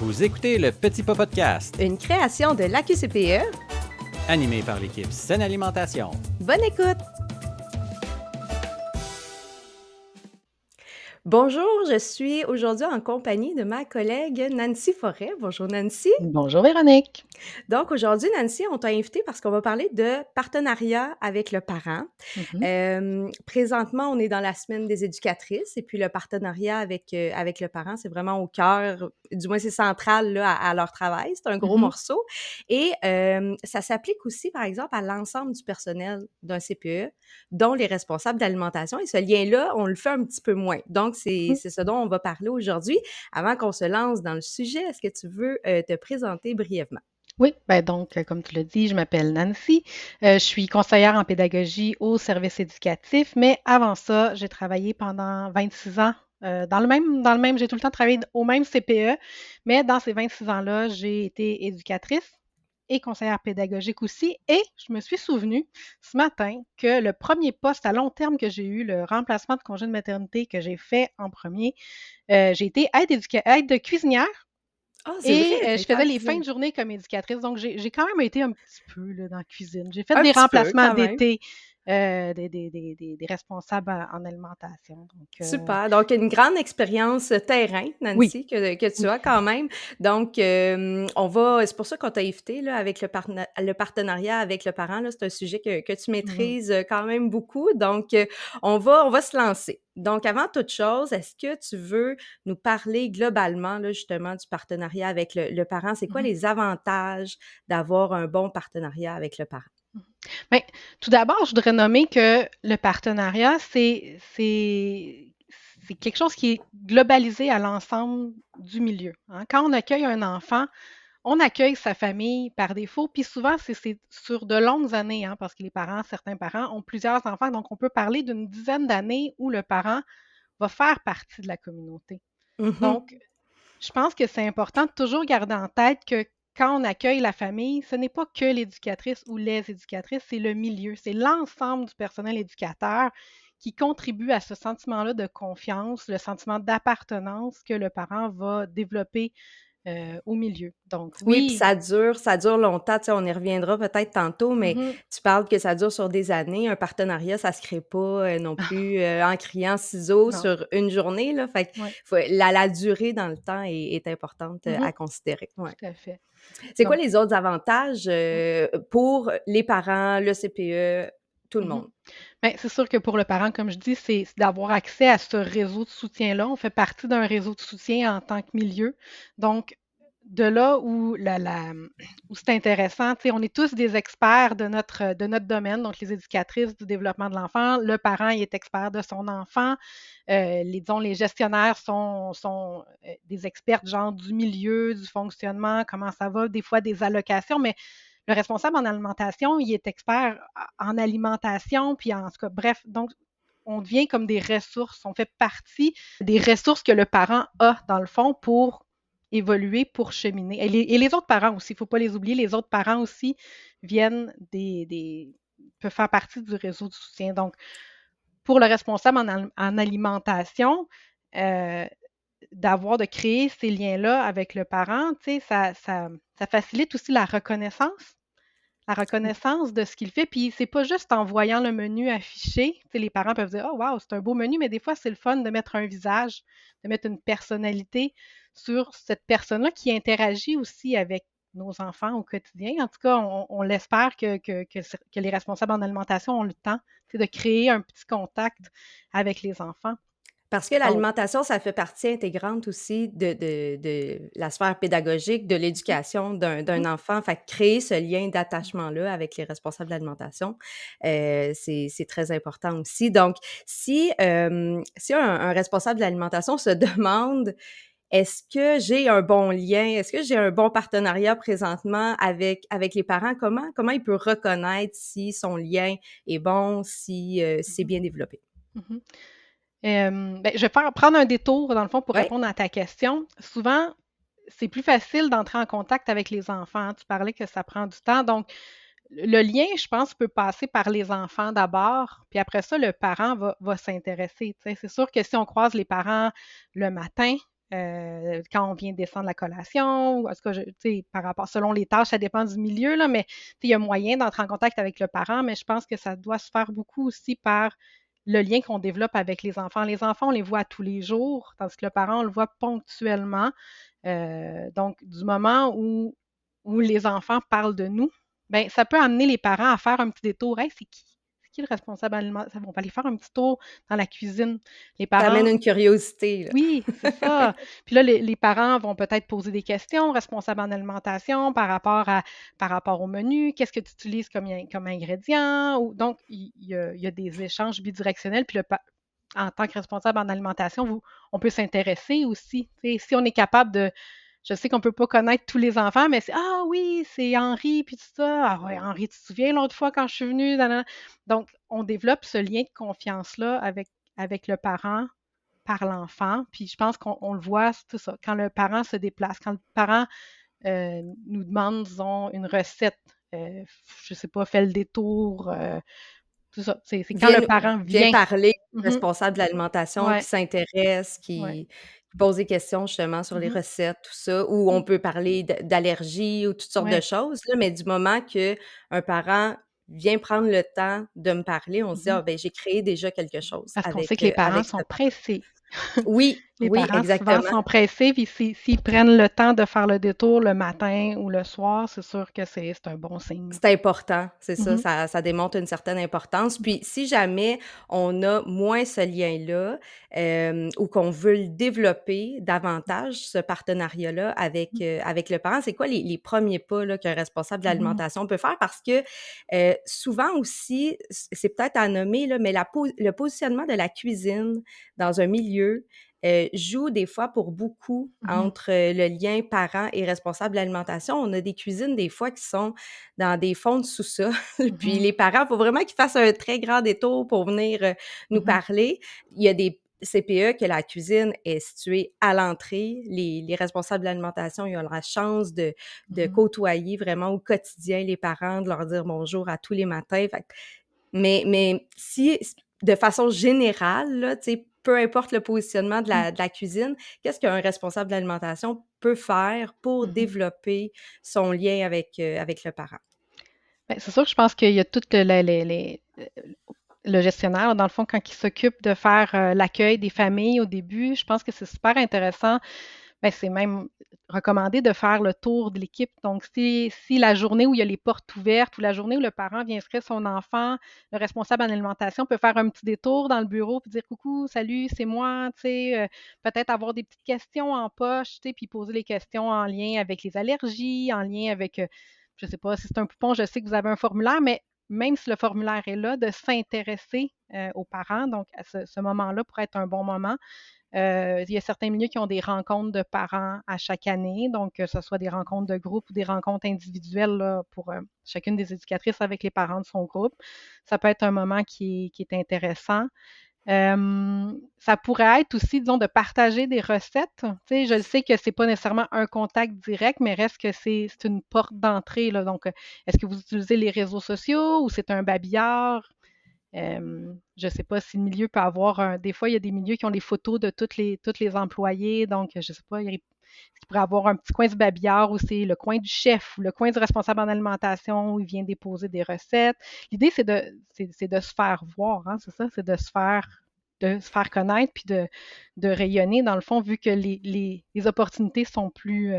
Vous écoutez le Petit Pas Podcast, Une création de l'AQCPE. animé par l'équipe Saine Alimentation. Bonne écoute! Bonjour, je suis aujourd'hui en compagnie de ma collègue Nancy Forêt. Bonjour Nancy. Bonjour Véronique. Donc aujourd'hui, Nancy, on t'a invité parce qu'on va parler de partenariat avec le parent. Présentement, on est dans la semaine des éducatrices et puis le partenariat avec le parent, c'est vraiment au cœur, du moins c'est central là, à leur travail. C'est un gros Mmh. morceau. Et ça s'applique aussi, par exemple, à l'ensemble du personnel d'un CPE, dont les responsables d'alimentation. Et ce lien-là, on le fait un petit peu moins. Donc, Mmh. c'est ce dont on va parler aujourd'hui. Avant qu'on se lance dans le sujet, est-ce que tu veux te présenter brièvement? Oui, donc, comme tu l'as dit, je m'appelle Nancy. Je suis conseillère en pédagogie au service éducatif, mais avant ça, j'ai travaillé pendant 26 ans, dans le même j'ai tout le temps travaillé au même CPE, mais dans ces 26 ans-là, j'ai été éducatrice et conseillère pédagogique aussi et je me suis souvenue ce matin que le premier poste à long terme que j'ai eu, le remplacement de congé de maternité que j'ai fait en premier, j'ai été aide de cuisinière. Ah, c'est vrai, Et tu as je été en faisais les fins cuisine. de journée comme éducatrice, donc j'ai quand même été un petit peu là, dans la cuisine. J'ai fait Un des petit peu, remplacements quand même. d'été, des responsables en alimentation. Donc, Super. Donc, une grande expérience terrain, oui, Nancy, que tu oui. as quand même. Donc, c'est pour ça qu'on t'a invité là, avec le partenariat avec le parent. Là, c'est un sujet que tu Mhm. maîtrises quand même beaucoup. Donc, on va se lancer. Donc, avant toute chose, est-ce que tu veux nous parler globalement, là, justement, du partenariat avec le parent? C'est quoi Mhm. les avantages d'avoir un bon partenariat avec le parent? Mhm. Ben, tout d'abord, je voudrais nommer que le partenariat, c'est quelque chose qui est globalisé à l'ensemble du milieu, hein. Quand on accueille un enfant, on accueille sa famille par défaut, puis souvent, c'est sur de longues années, hein, parce que certains parents ont plusieurs enfants, donc on peut parler d'une dizaine d'années où le parent va faire partie de la communauté. Mhm. Donc, je pense que c'est important de toujours garder en tête que quand on accueille la famille, ce n'est pas que l'éducatrice ou les éducatrices, c'est le milieu, c'est l'ensemble du personnel éducateur qui contribue à ce sentiment-là de confiance, le sentiment d'appartenance que le parent va développer au milieu. Donc Oui, puis oui, ça dure longtemps, tu sais, on y reviendra peut-être tantôt, mais mhm, tu parles que ça dure sur des années. Un partenariat, ça se crée pas, non plus, en criant ciseaux non, sur une journée, là. Fait que oui, faut la durée dans le temps est importante, mhm, à considérer. Ouais. tout à fait. C'est quoi Donc, les autres avantages, pour les parents, le CPE, tout le mhm. monde? Ben, c'est sûr que pour le parent, comme je dis, c'est d'avoir accès à ce réseau de soutien-là. On fait partie d'un réseau de soutien en tant que milieu. Donc, de là où, où c'est intéressant, tu sais, on est tous des experts de notre domaine, donc les éducatrices du développement de l'enfant. Le parent il est expert de son enfant. Disons, les gestionnaires sont des experts genre du milieu, du fonctionnement, comment ça va, des fois des allocations, mais le responsable en alimentation, il est expert en alimentation, puis en tout cas, bref, donc on devient comme des ressources, on fait partie des ressources que le parent a dans le fond pour évoluer, pour cheminer. Et les autres parents aussi, il ne faut pas les oublier, les autres parents aussi viennent peuvent faire partie du réseau de soutien. Donc, pour le responsable en alimentation, euh, de créer ces liens-là avec le parent, tu sais, ça facilite aussi la reconnaissance de ce qu'il fait. Puis c'est pas juste en voyant le menu affiché. Tu sais, les parents peuvent dire: oh, wow, c'est un beau menu, mais des fois, c'est le fun de mettre un visage, de mettre une personnalité sur cette personne-là qui interagit aussi avec nos enfants au quotidien. En tout cas, on l'espère que les responsables en alimentation ont le temps de créer un petit contact avec les enfants. Parce que Donc, l'alimentation, ça fait partie intégrante aussi de la sphère pédagogique, de mhm, l'éducation d'un mhm, enfant. Fait que créer ce lien d'attachement-là avec les responsables de l'alimentation, c'est très important aussi. Donc, si un responsable de l'alimentation se demande: «Est-ce que j'ai un bon lien? Est-ce que j'ai un bon partenariat présentement avec les parents?» Comment il peut reconnaître si son lien est bon, si c'est mhm, bien développé? mhm. Ben, je vais prendre un détour, dans le fond, pour Oui? répondre à ta question. Souvent, c'est plus facile d'entrer en contact avec les enfants, hein. Tu parlais que ça prend du temps. Donc, le lien, je pense, peut passer par les enfants d'abord, puis après ça, le parent va s'intéresser. Tu sais. C'est sûr que si on croise les parents le matin, quand on vient descendre la collation, ou en tout cas, tu sais, par rapport, selon les tâches, ça dépend du milieu, là, mais il y a moyen d'entrer en contact avec le parent, mais je pense que ça doit se faire beaucoup aussi par le lien qu'on développe avec les enfants. Les enfants, on les voit tous les jours, tandis que le parent, on le voit ponctuellement. Donc, du moment où les enfants parlent de nous, ben, ça peut amener les parents à faire un petit détour. Hey, c'est qui? C'est qui le responsable alimentaire? On va aller faire un petit tour dans la cuisine. Les Ça amène parents, une curiosité, là. oui, c'est ça. Puis là, les parents vont peut-être poser des questions, responsables en alimentation, par rapport au menu, qu'est-ce que tu utilises comme ingrédient? Donc, il y a des échanges bidirectionnels. Puis en tant que responsable en alimentation, on peut s'intéresser aussi. Tu sais, si on est capable de. Je sais qu'on ne peut pas connaître tous les enfants, mais c'est ah oui, c'est Henri, puis tout ça. Ah ouais, Henri, tu te souviens l'autre fois quand je suis venue? Donc, on développe ce lien de confiance-là avec le parent par l'enfant. Puis je pense qu'on le voit, c'est tout ça. Quand le parent se déplace, quand le parent nous demande, disons, une recette, je ne sais pas, fait le détour, tout ça. C'est quand le Vient parent vient vient. parler au Mhm. responsable de l'alimentation qui Ouais, s'intéresse, ouais. qui pose des questions justement sur les Mhm. recettes, tout ça, ou on Mhm. peut parler d'allergies ou toutes sortes de Ouais. choses, là, mais du moment qu'un parent vient prendre le temps de me parler, on se dit: Mhm. «Ah ben, j'ai créé déjà quelque chose Parce qu'on sait que les parents avec sont ce parent». pressés. Oui, Les oui, parents, souvent, exactement. sont pressés, puis s'ils prennent le temps de faire le détour le matin ou le soir, c'est sûr que c'est un bon signe. C'est important, c'est ça, Mhm. ça démontre une certaine importance. Puis si jamais on a moins ce lien-là, ou qu'on veut le développer davantage, ce partenariat-là avec le parent, c'est quoi les 1ers pas là qu'un responsable de Mhm. l'alimentation peut faire? Parce que, souvent aussi, c'est peut-être à nommer là, mais le positionnement de la cuisine dans un milieu, joue des fois pour beaucoup Mhm. entre, le lien parent et responsable de l'alimentation. On a des cuisines des fois qui sont dans des fonds de sous-sol, puis Mhm. les parents, il faut vraiment qu'ils fassent un très grand détour pour venir, nous Mhm. parler. Il y a des CPE que la cuisine est située à l'entrée. Les responsables de l'alimentation, ils ont la chance de Mhm. côtoyer vraiment au quotidien les parents, de leur dire bonjour à tous les matins. Fait que mais si de façon générale, là, tu sais, peu importe le positionnement Mhm. de la cuisine, qu'est-ce qu'un responsable de l'alimentation peut faire pour Mhm. développer son lien avec le parent? Ben, c'est sûr que je pense qu'il y a tout le gestionnaire, dans le fond, quand il s'occupe de faire l'accueil des familles au début, je pense que c'est super intéressant. Ben, c'est même recommandé de faire le tour de l'équipe. Donc, si la journée où il y a les portes ouvertes ou la journée où le parent vient inscrire son enfant, le responsable en alimentation peut faire un petit détour dans le bureau puis dire coucou, salut, c'est moi, tu sais, peut-être avoir des petites questions en poche, tu sais, puis poser les questions en lien avec les allergies, en lien avec, je ne sais pas, si c'est un poupon, je sais que vous avez un formulaire, mais même si le formulaire est là, de s'intéresser aux parents. Donc, à ce moment-là pourrait être un bon moment. Il y a certains milieux qui ont des rencontres de parents à chaque année, donc que ce soit des rencontres de groupe ou des rencontres individuelles là, pour chacune des éducatrices avec les parents de son groupe. Ça peut être un moment qui est intéressant. Ça pourrait être aussi, disons, de partager des recettes. Tu sais, je le sais que c'est pas nécessairement un contact direct, mais reste que c'est une porte d'entrée, là. Donc, est-ce que vous utilisez les réseaux sociaux ou c'est un babillard? Je ne sais pas si le milieu peut avoir des fois, il y a des milieux qui ont les photos de toutes les employés. Donc, je ne sais pas, il pourrait avoir un petit coin du babillard où c'est le coin du chef ou le coin du responsable en alimentation où il vient déposer des recettes. L'idée, c'est de se faire voir, hein, c'est ça, c'est de se faire connaître puis de rayonner, dans le fond, vu que les opportunités sont plus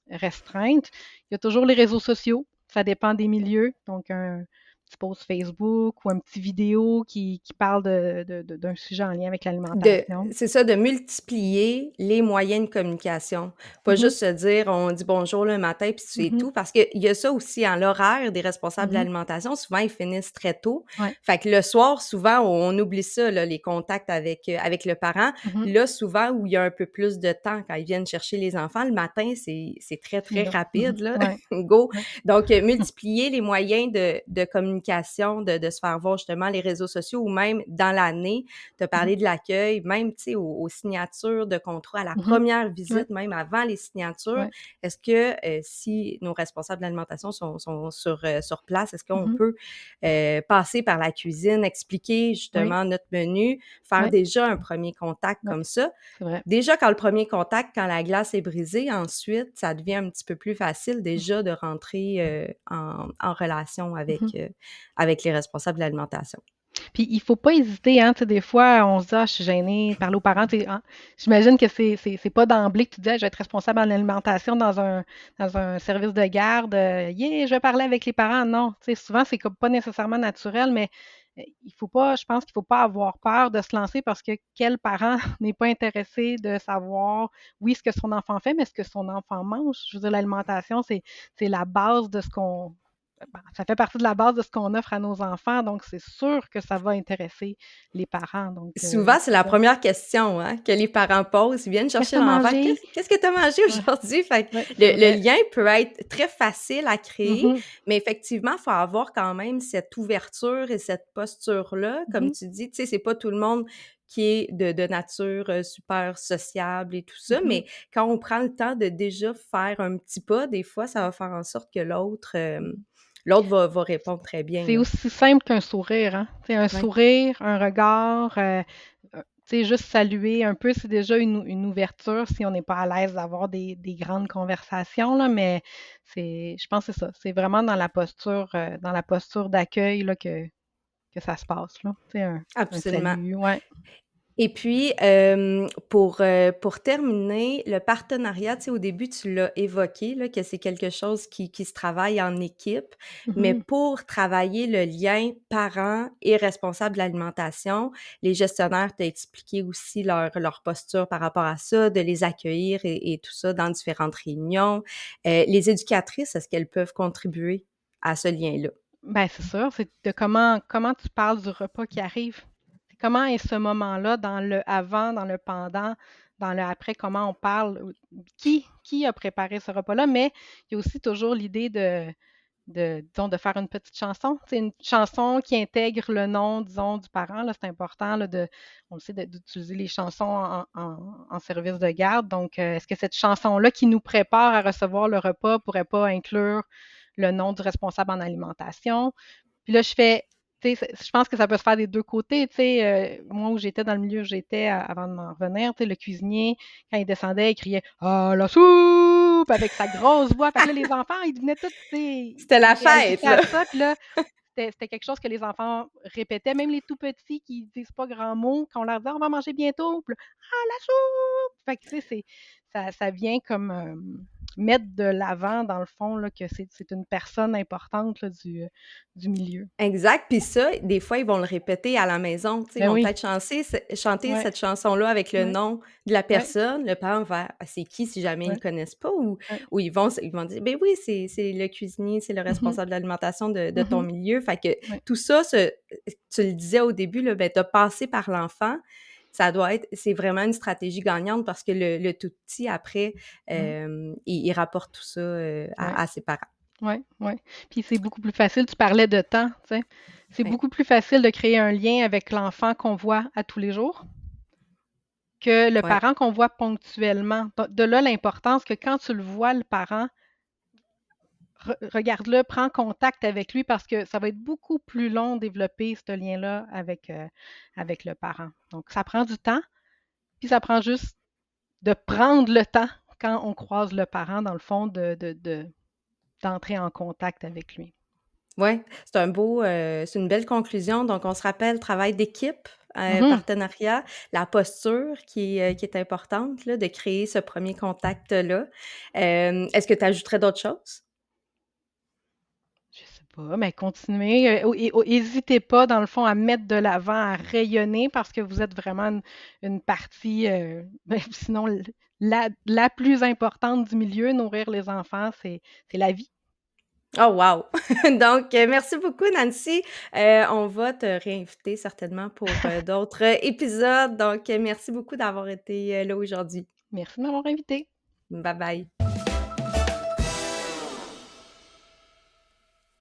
restreintes. Il y a toujours les réseaux sociaux, ça dépend des milieux. Donc, un petit post Facebook ou un petit vidéo qui parle d'un sujet en lien avec De l'alimentation. C'est ça, de multiplier les moyens de communication. Pas Mhm, juste se dire: «On dit bonjour le matin puis c'est mhm, tout», parce qu'il y a ça aussi, hein, l'horaire des responsables de mhm. l'alimentation, souvent, ils finissent très tôt. Ouais. Fait que le soir, souvent, on oublie ça, là, les contacts avec le parent. Mhm. Là, souvent, où il y a un peu plus de temps quand ils viennent chercher les enfants, le matin, c'est très, C'est très là. Mhm. rapide, là, Ouais. go. Ouais. Donc multiplier les moyens de communication, de se faire voir justement les réseaux sociaux ou même dans l'année, tu as Mmh mh. parlé de l'accueil, même, tu sais, aux signatures de contrats, à la Mmh. première Ouais, visite, même avant les signatures. ouais. Est-ce que, si nos responsables de l'alimentation sont sur place, est-ce qu'on Mmh. peut, passer par la cuisine, expliquer Oui, justement notre menu, faire ouais, déjà un premier contact ouais, comme ça? c'est vrai. Déjà, quand le premier contact, quand la glace est brisée, ensuite, ça devient un petit peu plus facile Mmh. déjà de rentrer, en relation Mmh. avec les responsables de l'alimentation. Puis il faut pas hésiter, hein, tu sais, des fois, on se dit: «Ah, je suis gêné, parler aux parents», tu sais, hein. J'imagine que c'est pas d'emblée que tu dis: «Hey, je vais être responsable en alimentation dans un service de garde, yeah, je vais parler avec les parents». Non, tu sais, souvent, c'est comme pas nécessairement naturel, mais, il faut pas je pense qu'il faut pas avoir peur de se lancer parce que quel parent n'est pas intéressé de savoir, oui, ce que son enfant fait, mais ce que son enfant mange? Je veux dire, l'alimentation, c'est la base de ce qu'on ben, ça fait partie de la base de ce qu'on offre à nos enfants, donc c'est sûr que ça va intéresser les parents, donc Souvent, c'est la ouais. première question, hein, que les parents posent. Ils viennent «Qu'est-ce que chercher tu as l'enfant: mangé?» Qu'est-ce que tu as mangé Ouais, aujourd'hui?» Fait que ouais, c'est le vrai. lien peut être très facile à créer, Mmh. mais effectivement, il faut avoir quand même cette ouverture et cette posture-là. Comme Mmh. tu dis, tu sais, c'est pas tout le monde qui est de nature, super sociable et tout ça, Mmh. mais quand on prend le temps de déjà faire un petit pas, des fois, ça va faire en sorte que l'autre va répondre très bien, C'est là. aussi simple qu'un sourire, hein. Tu sais, un Ouais. sourire, un regard, tu sais, juste saluer un peu, c'est déjà une ouverture si on n'est pas à l'aise d'avoir des grandes conversations, là, mais je pense que c'est ça, c'est vraiment dans la posture d'accueil, là, que ça se passe, là. Tu sais, un Absolument. salut, ouais. Et puis, pour terminer, le partenariat, tu sais, au début, tu l'as évoqué, là, que c'est quelque chose qui se travaille en équipe, mais Mmh. pour travailler le lien parent et responsable de l'alimentation, les gestionnaires t'ont expliqué aussi leur posture par rapport à ça, de les accueillir et tout ça dans différentes réunions. Les éducatrices, est-ce qu'elles peuvent contribuer à ce lien-là? Ben, c'est sûr, c'est de comment tu parles du repas qui arrive. C'est comment est ce moment-là dans le avant, dans le pendant, dans le après, comment on parle, qui a préparé ce repas-là, mais il y a aussi toujours l'idée disons, de faire une petite chanson. C'est une chanson qui intègre le nom, disons, du parent, là, c'est important, là, on le sait, d'utiliser les chansons en service de garde. Donc, est-ce que cette chanson-là qui nous prépare à recevoir le repas pourrait pas inclure le nom du responsable en alimentation? Puis là, tu sais, je pense que ça peut se faire des deux côtés. Tu sais, moi, où j'étais, dans le milieu où j'étais avant de m'en revenir, tu sais, le cuisinier, quand il descendait, il criait «Ah, la soupe!» avec sa grosse voix. Fait que là, les enfants, ils devenaient tous, tu sais, C'était la ils fête, réagissaient à là. ça. Puis là, c'était quelque chose que les enfants répétaient, même les tout petits qui disent pas grand mot, quand on leur dit «On va manger bientôt», puis là: «Ah, la soupe!» Fait que, tu sais, ça vient comme, mettre de l'avant, dans le fond, là, que c'est une personne importante, là, du milieu. Exact, puis ça, des fois, ils vont le répéter à la maison, tu sais, ils Ben vont oui, peut-être chanter ouais, cette chanson-là avec le ouais, nom de la ouais, personne. Le parent va: «Ah, c'est qui?» si jamais ils ouais, le connaissent pas ouais. ou ils vont dire: «Beh oui, c'est le cuisinier, c'est le Mmh mh. responsable de l'alimentation de ton Mmh. milieu». Fait que Ouais. tout ça, tu le disais au début, là, ben, tu passé par l'enfant. C'est vraiment une stratégie gagnante parce que le tout petit après, Ouais, il rapporte tout ça, ouais, à ses parents. ouais, ouais. Puis c'est beaucoup plus facile, tu parlais de temps, tu sais. C'est Ouais, beaucoup plus facile de créer un lien avec l'enfant qu'on voit à tous les jours que le ouais. parent qu'on voit ponctuellement. De là l'importance que quand tu le vois, le parent, regarde-le, prends contact avec lui parce que ça va être beaucoup plus long de développer ce lien-là avec le parent. Donc ça prend du temps, puis ça prend juste de prendre le temps quand on croise le parent, dans le fond, d'entrer en contact avec lui. Ouais, c'est une belle conclusion. Donc, on se rappelle, travail d'équipe, Mhm. partenariat, la posture qui est importante, là, de créer ce premier contact-là. Est-ce que tu ajouterais d'autres choses? Je sais pas, mais continuez. Hésitez pas, dans le fond, à mettre de l'avant, à rayonner parce que vous êtes vraiment une partie, ben, sinon la plus importante du milieu, nourrir les enfants, c'est la vie. Oh wow! Donc, merci beaucoup Nancy. On va te réinviter certainement pour, d'autres épisodes. Donc, merci beaucoup d'avoir été, là aujourd'hui. Merci de m'avoir invité. Bye bye.